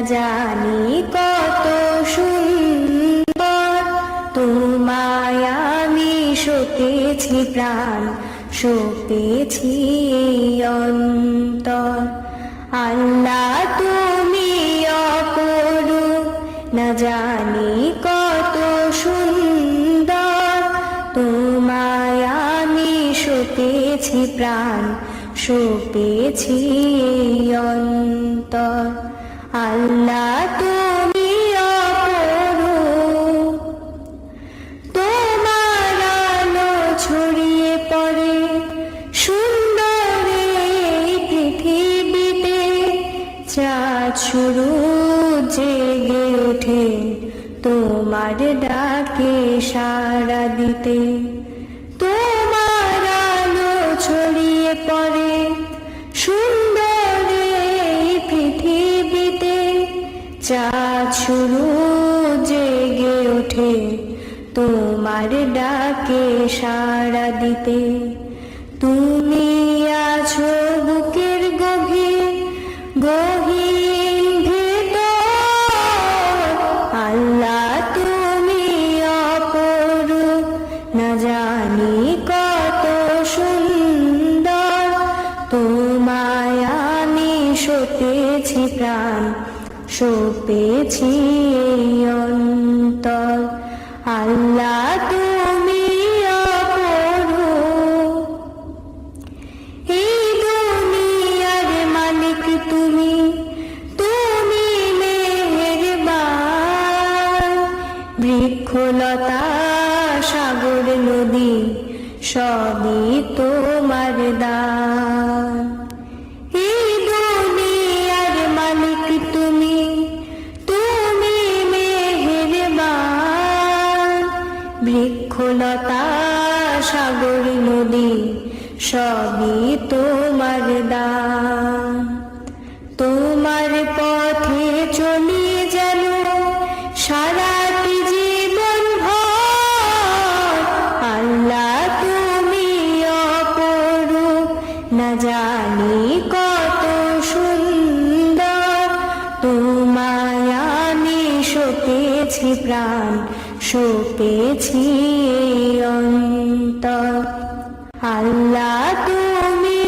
জানি কত সুন্দর, তোমায় আমি সপেছি প্রাণ, সপেছি অন্তর। আল্লাহ তুমি অপরূপ, না জানি কত সুন্দর, তোমায় আমি সপেছি প্রাণ, সপেছি অন্তর। আল্লাহ তুমি অপরূপ, তোমার আলো ছড়িয়ে পড়ে সুন্দর এই পৃথিবীতে, চাঁদ শুরু জেগে ওঠে তোমার ডাকে সাড়া দিতে। তোমার আলো ছড়িয়ে পড়ে সুন্দর এই পৃথিবীতে, চাঁদ শুরু জেগে ওঠে তোমার ডাকে সাড়া দিতে। তুমি আছো বুকের গভীর গহীন ভেতর, আল্লাহ তুমি অপরূপ, না জানি কত সুন্দর, তোমায় আমি সপেছি প্রাণ, সপেছি অন্তর। আল্লাহ তুমি অপরূপ, এই দুনিয়ার মালিক তুমি, তুমি মেহেরবান। বৃক্ষলতা সাগর নদী সবই তোমার দান। এই দুনিয়ার মালিক তুমি, তুমি মেহেরবান। বৃক্ষলতা সাগর নদী সবই তোমার দান। তোমার পথে চলি যেন সারাটি জীবন ভর, আল্লাহ তুমি অপরূপ, না জানি কত সুন্দর, তোমায় আমি সপেছি প্রাণ, সপেছি অন্তর। আল্লাহ তুমি